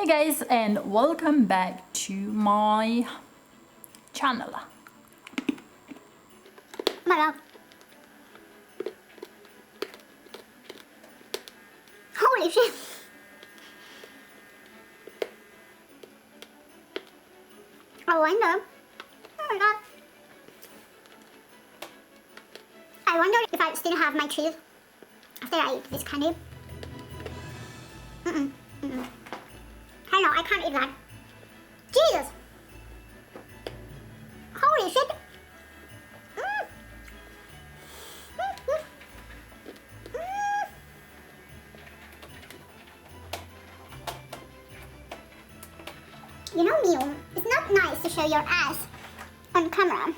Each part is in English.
Hey guys, and welcome back to my channel. Oh my god. Holy shit. I wonder. Oh my god. I wonder if I still have my teeth after I eat this candy. I know, I can't eat that. Jesus! Holy shit! You know, Mew, it's not nice to show your ass on camera.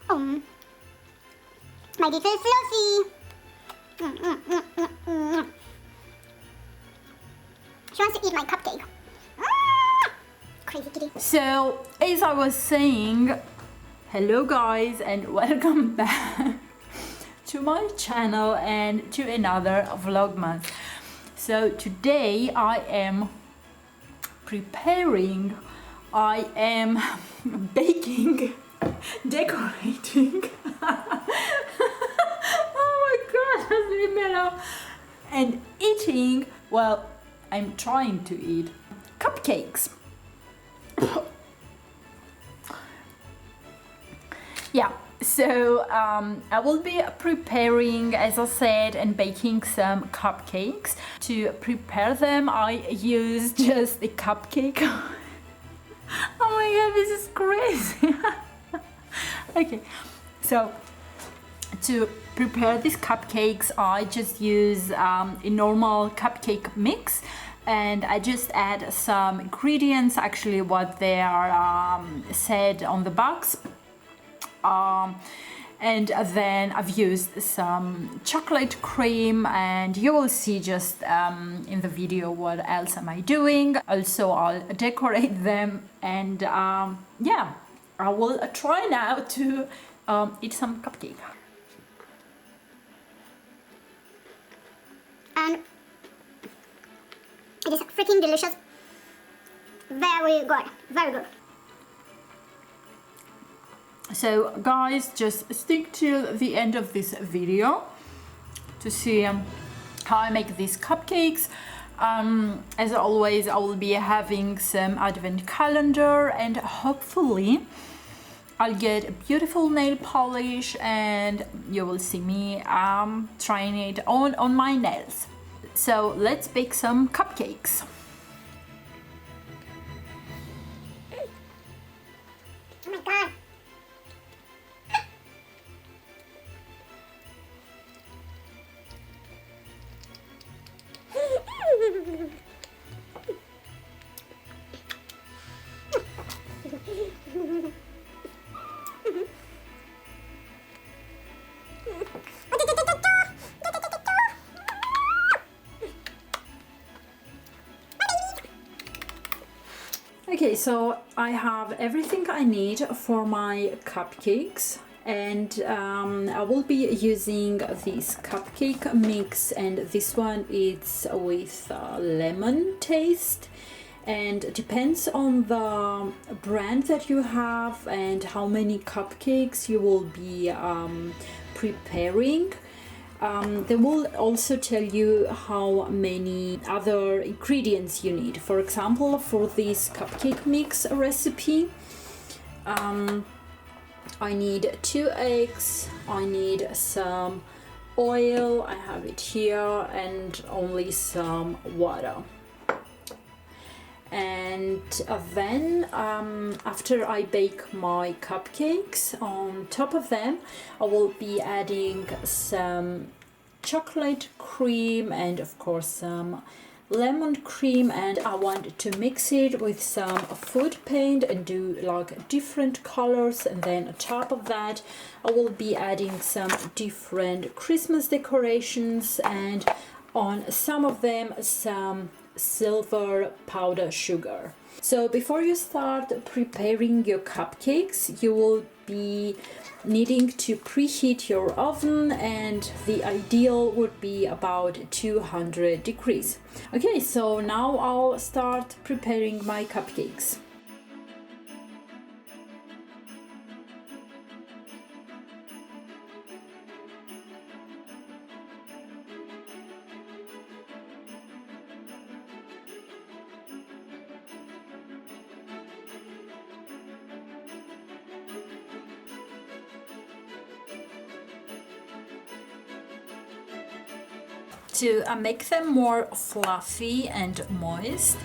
My little fluffy. She wants to eat my cupcake. Crazy kitty. So, as I was saying, hello guys and welcome back to my channel and to another vlogmas. So today I am preparing, I am baking, decorating. Oh my god, leave me alone. And eating, well, I'm trying to eat cupcakes. Yeah, so I will be preparing, as I said, and baking some cupcakes. To prepare them, I use just a cupcake. Oh my god, this is crazy. Okay, so to prepare these cupcakes, I just use a normal cupcake mix. And I just add some ingredients, actually what they are said on the box. And then I've used some chocolate cream, and you will see just in the video what else am I doing. Also, I'll decorate them, and yeah, I will try now to eat some cupcake. And it is freaking delicious. Very good. Very good. So guys, just stick till the end of this video to see how I make these cupcakes. As always, I will be having some advent calendar, and hopefully I'll get a beautiful nail polish, and you will see me trying it on my nails. So let's bake some cupcakes. Oh my god. Okay, so I have everything I need for my cupcakes, and I will be using this cupcake mix, and this one is with lemon taste, and depends on the brand that you have and how many cupcakes you will be preparing. They will also tell you how many other ingredients you need. For example, for this cupcake mix recipe, I need 2 eggs, I need some oil, I have it here, and only some water. And then after I bake my cupcakes, on top of them I will be adding some chocolate cream and of course some lemon cream, and I want to mix it with some food paint and do like different colors. And then on top of that I will be adding some different Christmas decorations, and on some of them some silver powder sugar. So before you start preparing your cupcakes, you will be needing to preheat your oven, and the ideal would be about 200 degrees. Okay, so now I'll start preparing my cupcakes. To make them more fluffy and moist,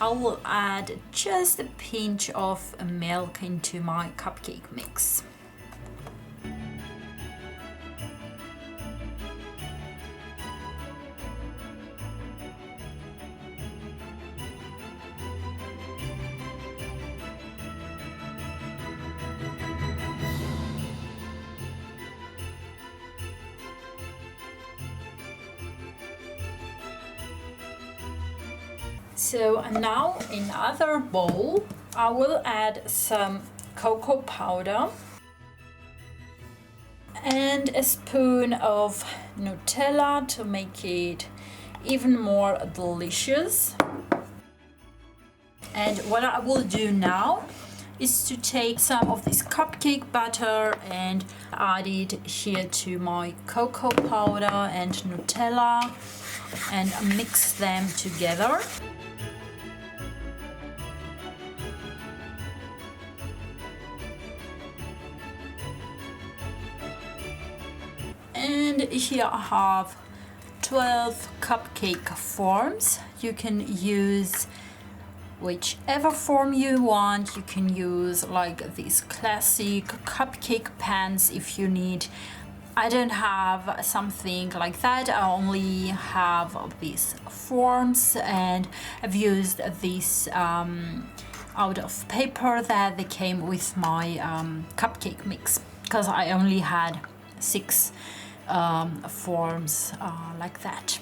I will add just a pinch of milk into my cupcake mix. So now in another bowl, I will add some cocoa powder and a spoon of Nutella to make it even more delicious. And what I will do now is to take some of this cupcake batter and add it here to my cocoa powder and Nutella and mix them together. And here I have 12 cupcake forms. You can use whichever form you want. You can use like these classic cupcake pans if you need. I don't have something like that. I only have these forms, and I've used this out of paper that they came with my cupcake mix, because I only had 6 forms like that.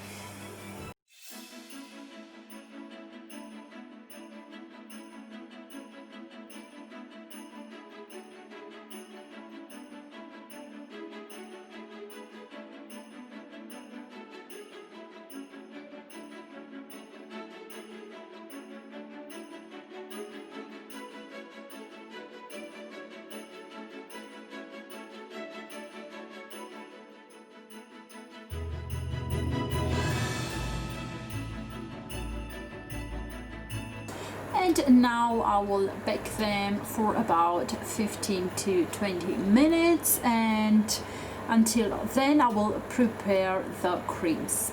And now I will bake them for about 15 to 20 minutes, and until then I will prepare the creams.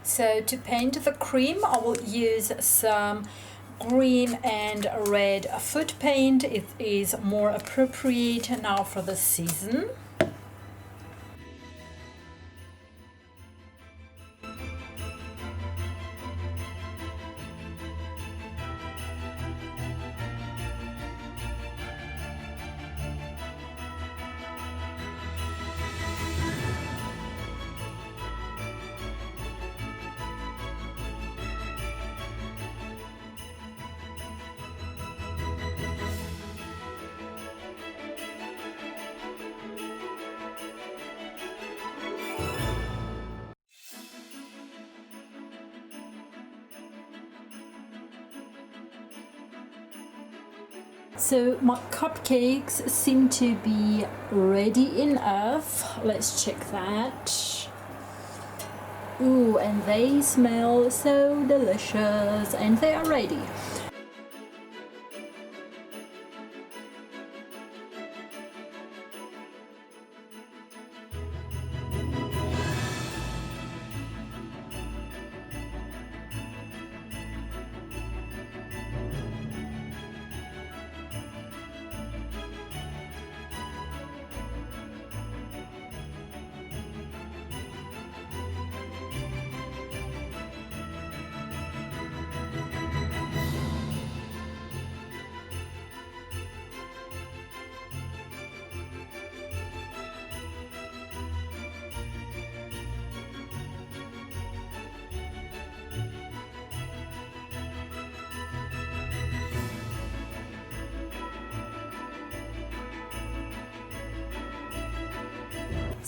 So to paint the cream, I will use some green and red food paint. It is more appropriate now for the season. So my cupcakes seem to be ready enough. Let's check that. Ooh, and they smell so delicious, and they are ready.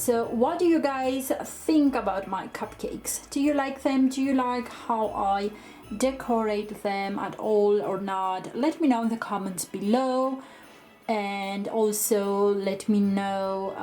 So what do you guys think about my cupcakes? Do you like them? Do you like how I decorate them at all or not? Let me know in the comments below, and also let me know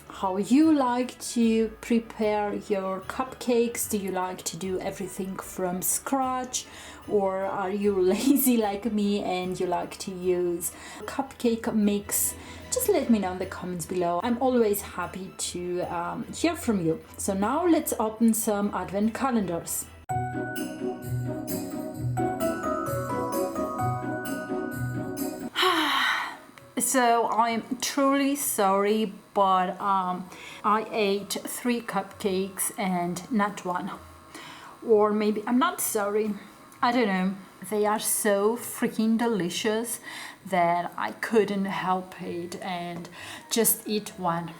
how you like to prepare your cupcakes. Do you like to do everything from scratch, or are you lazy like me and you like to use cupcake mix? Just let me know in the comments below. I'm always happy to hear from you. So now let's open some advent calendars. So I'm truly sorry, but I ate 3 cupcakes and not one. Or maybe I'm not sorry. I don't know. They are so freaking delicious that I couldn't help it and just eat one.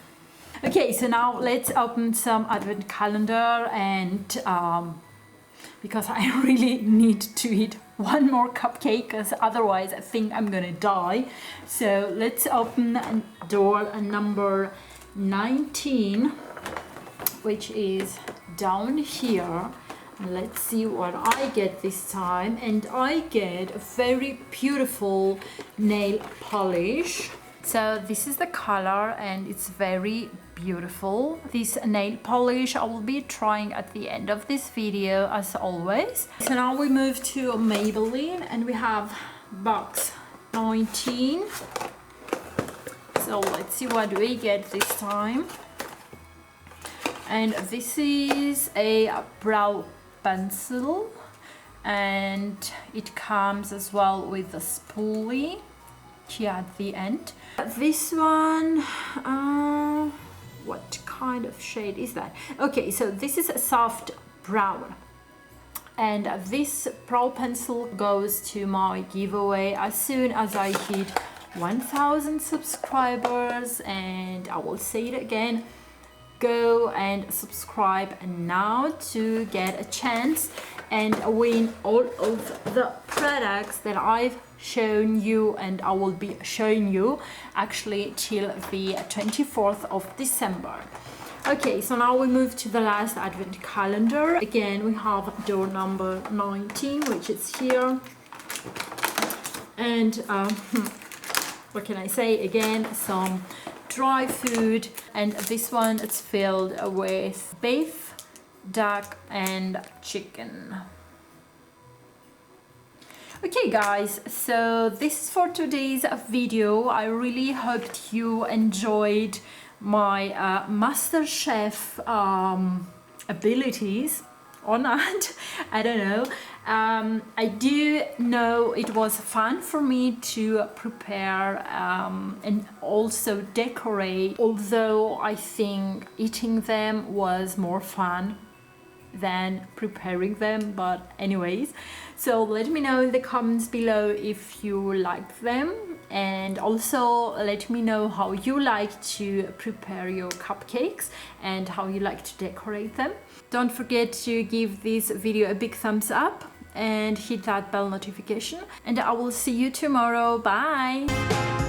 Okay, so now let's open some advent calendar, and because I really need to eat one more cupcake, because otherwise I think I'm gonna die. So let's open door number 19, which is down here. Let's see what I get this time. And I get a very beautiful nail polish. So this is the color and it's very beautiful. This nail polish I will be trying at the end of this video as always. So now we move to Maybelline and we have box 19. So let's see what we get this time. And this is a brow pencil, and it comes as well with a spoolie here at the end. This one, what kind of shade is that? Okay, so this is a soft brown, and this brow pencil goes to my giveaway as soon as I hit 1000 subscribers. And I will say it again, go and subscribe now to get a chance and win all of the products that I've shown you, and I will be showing you actually till the 24th of December. Okay, so now we move to the last advent calendar. Again, we have door number 19, which is here. And what can I say? Again, some dry food, and this one it's filled with beef, duck and chicken. Okay guys, so this is for today's video. I really hoped you enjoyed my MasterChef abilities or not. I don't know. I do know it was fun for me to prepare and also decorate, although I think eating them was more fun than preparing them. But anyways, so let me know in the comments below if you liked them, and also let me know how you like to prepare your cupcakes and how you like to decorate them. Don't forget to give this video a big thumbs up and hit that bell notification, and I will see you tomorrow. Bye.